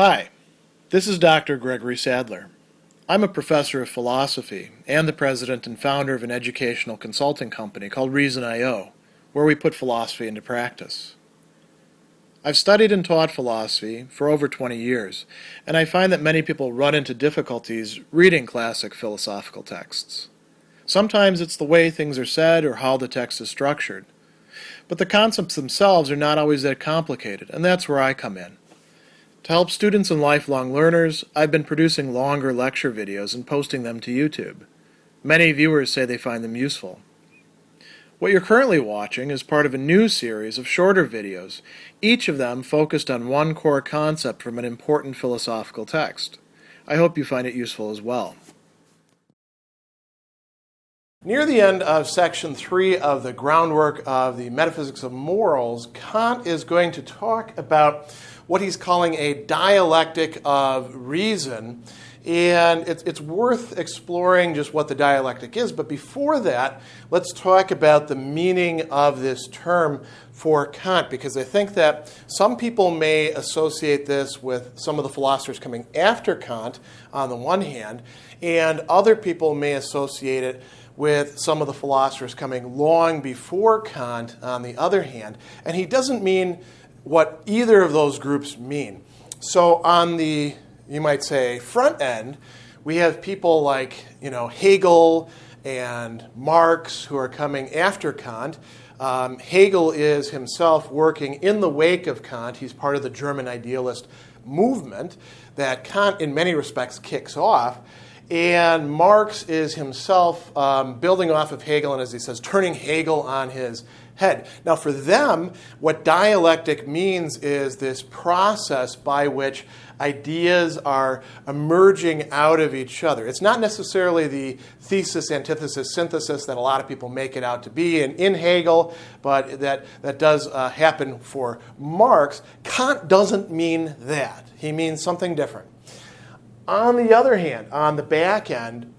Hi, this is Dr. Gregory Sadler. I'm a professor of philosophy and the president and founder of an educational consulting company called Reason.io, where we put philosophy into practice. I've studied and taught philosophy for over 20 years, and I find that many people run into difficulties reading classic philosophical texts. Sometimes it's the way things are said or how the text is structured. But the concepts themselves are not always that complicated, and that's where I come in. To help students and lifelong learners, I've been producing longer lecture videos and posting them to YouTube. Many viewers say they find them useful. What you're currently watching is part of a new series of shorter videos, each of them focused on one core concept from an important philosophical text. I hope you find it useful as well. Near the end of section 3 of the groundwork of the Metaphysics of Morals, Kant is going to talk about what he's calling a dialectic of reason. And it's worth exploring just what the dialectic is. But before that, let's talk about the meaning of this term for Kant, because I think that some people may associate this with some of the philosophers coming after Kant on the one hand, and other people may associate it with some of the philosophers coming long before Kant on the other hand. And he doesn't mean what either of those groups mean. So on the, you might say, front end, we have people like, Hegel and Marx who are coming after Kant. Hegel is himself working in the wake of Kant. He's part of the German idealist movement that Kant, in many respects, kicks off. And Marx is himself building off of Hegel and, as he says, turning Hegel on his head. Now, for them, what dialectic means is this process by which ideas are emerging out of each other. It's not necessarily the thesis, antithesis, synthesis that a lot of people make it out to be in Hegel, but that does happen for Marx. Kant doesn't mean that. He means something different. On the other hand, on the back end,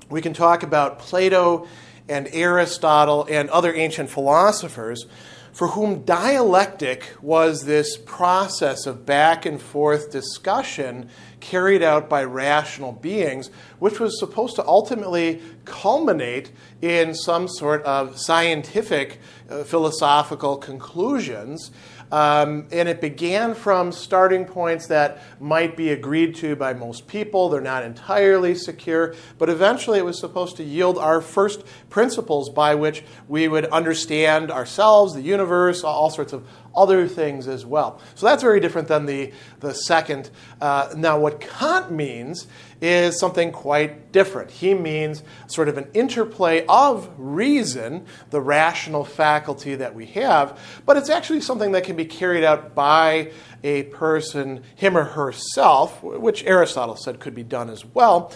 we can talk about Plato and Aristotle and other ancient philosophers for whom dialectic was this process of back and forth discussion carried out by rational beings, which was supposed to ultimately culminate in some sort of scientific philosophical conclusions. And it began from starting points that might be agreed to by most people. They're not entirely secure. But eventually it was supposed to yield our first principles by which we would understand ourselves, the universe, all sorts of other things as well. So that's very different than the second. Now what Kant means is something quite different. He means sort of an interplay of reason, the rational faculty that we have, but it's actually something that can be carried out by a person, him or herself, which Aristotle said could be done as well.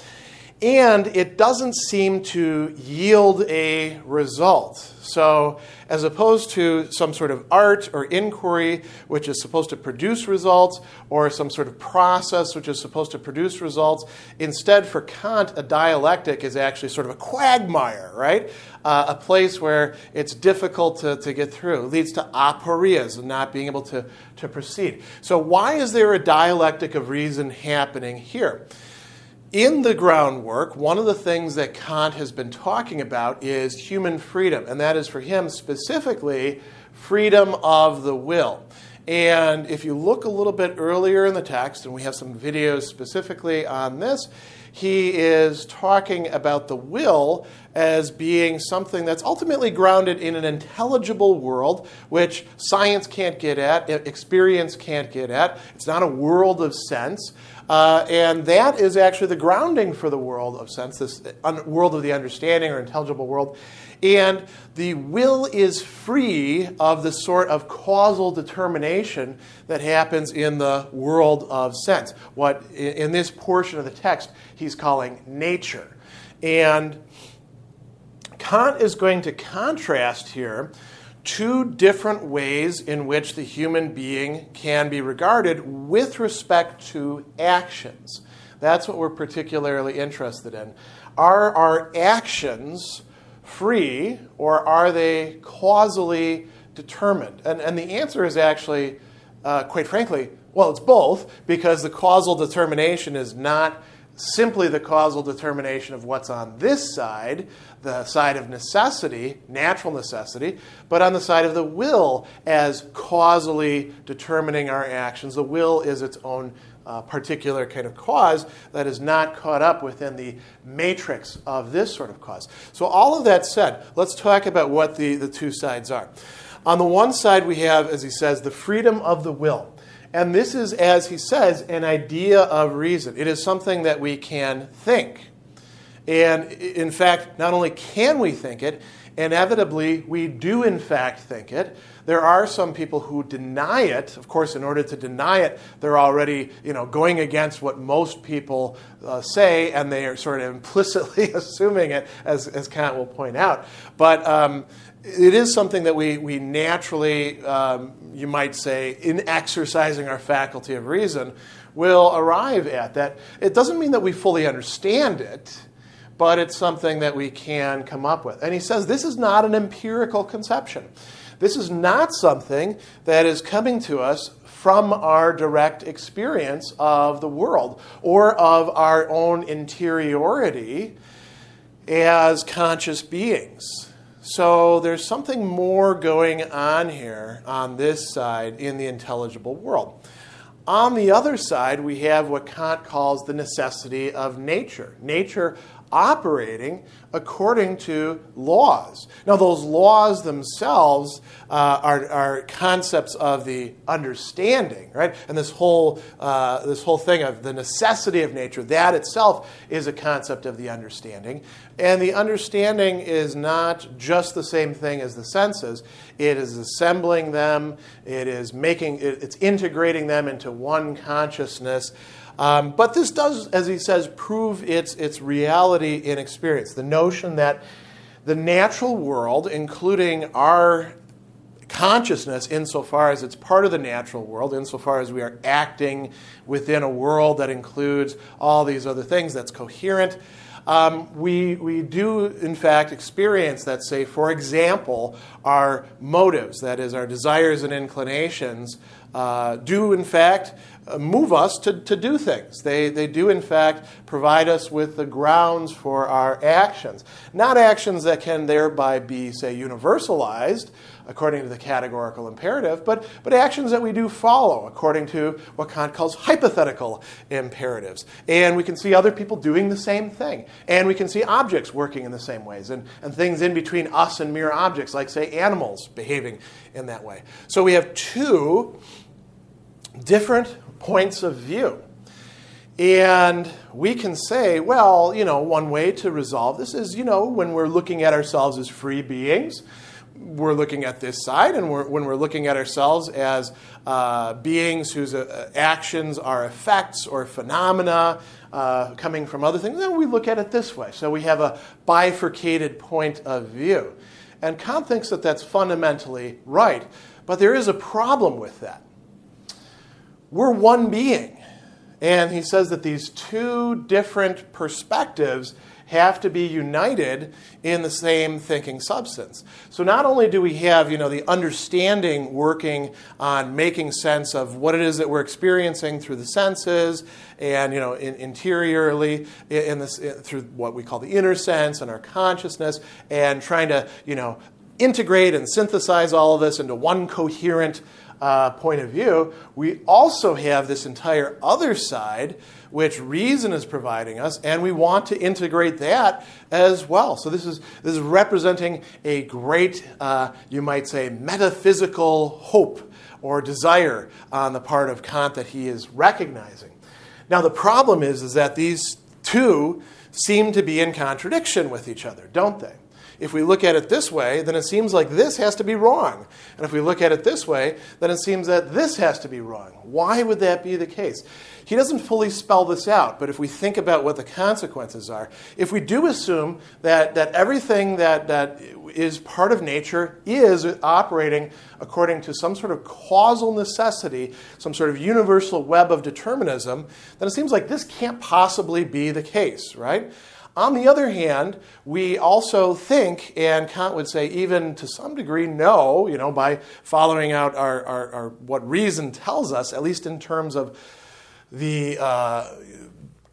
And it doesn't seem to yield a result. So as opposed to some sort of art or inquiry, which is supposed to produce results, or some sort of process which is supposed to produce results, instead for Kant, a dialectic is actually sort of a quagmire, right? A place where it's difficult to get through. It leads to aporias and not being able to proceed. So why is there a dialectic of reason happening here? In the groundwork, one of the things that Kant has been talking about is human freedom, and that is for him specifically freedom of the will. And if you look a little bit earlier in the text, and we have some videos specifically on this, he is talking about the will as being something that's ultimately grounded in an intelligible world, which science can't get at, experience can't get at. It's not a world of sense. And that is actually the grounding for the world of sense, this world of the understanding or intelligible world. And the will is free of the sort of causal determination that happens in the world of sense, what in this portion of the text he's calling nature. And Kant is going to contrast here two different ways in which the human being can be regarded with respect to actions. That's what we're particularly interested in. Are our actions free, or are they causally determined? And the answer is actually quite frankly, well, it's both, because the causal determination is not simply the causal determination of what's on this side, the side of necessity, natural necessity, but on the side of the will as causally determining our actions. The will is its own particular kind of cause that is not caught up within the matrix of this sort of cause. So all of that said, let's talk about what the two sides are. On the one side, we have, as he says, the freedom of the will. And this is, as he says, an idea of reason. It is something that we can think. And in fact, not only can we think it, inevitably, we do in fact think it. There are some people who deny it. Of course, in order to deny it, they're already going against what most people say, and they are sort of implicitly assuming it, as Kant will point out. But it is something that we naturally, you might say, in exercising our faculty of reason, will arrive at. That it doesn't mean that we fully understand it, but it's something that we can come up with. And he says this is not an empirical conception. This is not something that is coming to us from our direct experience of the world or of our own interiority as conscious beings. So there's something more going on here on this side in the intelligible world. On the other side, we have what Kant calls the necessity of nature. Nature operating according to laws. Now, those laws themselves are concepts of the understanding, right? And this whole thing of the necessity of nature, that itself is a concept of the understanding. And the understanding is not just the same thing as the senses. It is assembling them. It's integrating them into one consciousness. But this does, as he says, prove its reality in experience. The notion that the natural world, including our consciousness insofar as it's part of the natural world, insofar as we are acting within a world that includes all these other things that's coherent, we do, in fact, experience that, say, for example, our motives, that is, our desires and inclinations, do, in fact, move us to do things. They do, in fact, provide us with the grounds for our actions. Not actions that can thereby be, say, universalized, according to the categorical imperative, but actions that we do follow, according to what Kant calls hypothetical imperatives. And we can see other people doing the same thing. And we can see objects working in the same ways, and things in between us and mere objects, like, say, animals behaving in that way. So we have two different points of view. And we can say, well, one way to resolve this is, when we're looking at ourselves as free beings, we're looking at this side, and when we're looking at ourselves as beings whose actions are effects or phenomena coming from other things, then we look at it this way. So we have a bifurcated point of view. And Kant thinks that that's fundamentally right, but there is a problem with that. We're one being, and he says that these two different perspectives have to be united in the same thinking substance. So not only do we have, the understanding working on making sense of what it is that we're experiencing through the senses and, interiorly through what we call the inner sense and our consciousness, and trying to, integrate and synthesize all of this into one coherent point of view, we also have this entire other side which reason is providing us, and we want to integrate that as well. So this is representing a great, you might say, metaphysical hope or desire on the part of Kant that he is recognizing. Now the problem is that these two seem to be in contradiction with each other, don't they? If we look at it this way, then it seems like this has to be wrong. And if we look at it this way, then it seems that this has to be wrong. Why would that be the case? He doesn't fully spell this out, but if we think about what the consequences are, if we do assume that everything that is part of nature is operating according to some sort of causal necessity, some sort of universal web of determinism, then it seems like this can't possibly be the case, right? On the other hand, we also think, and Kant would say even to some degree know, by following out our what reason tells us, at least in terms of the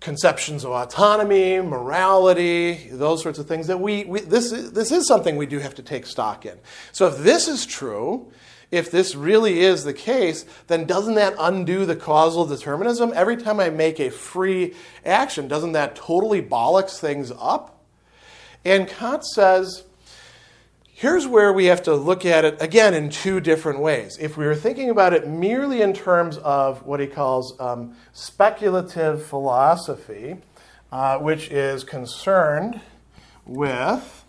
conceptions of autonomy, morality, those sorts of things, that this is something we do have to take stock in. So if this is true, if this really is the case, then doesn't that undo the causal determinism? Every time I make a free action, doesn't that totally bollocks things up? And Kant says, here's where we have to look at it, again, in two different ways. If we were thinking about it merely in terms of what he calls speculative philosophy, which is concerned with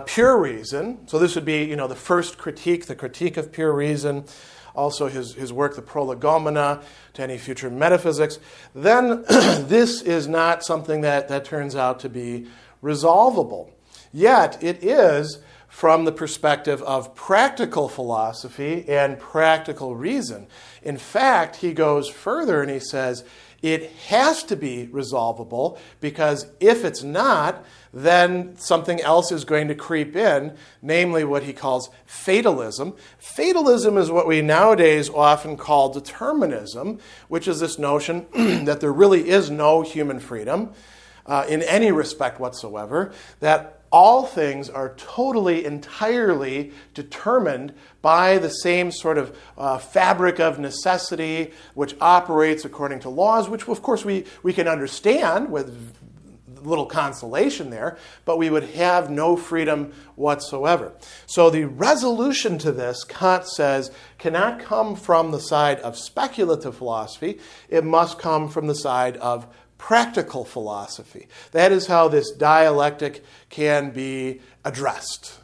pure reason. So this would be, the first critique, the critique of pure reason, also his work, the Prolegomena, to any future metaphysics. Then this is not something that turns out to be resolvable. Yet it is from the perspective of practical philosophy and practical reason. In fact, he goes further and he says, it has to be resolvable, because if it's not, then something else is going to creep in, namely what he calls fatalism. Fatalism is what we nowadays often call determinism, which is this notion that there really is no human freedom in any respect whatsoever, that all things are totally, entirely determined by the same sort of fabric of necessity, which operates according to laws, which, of course, we can understand with little consolation there, but we would have no freedom whatsoever. So the resolution to this, Kant says, cannot come from the side of speculative philosophy. It must come from the side of practical philosophy. That is how this dialectic can be addressed.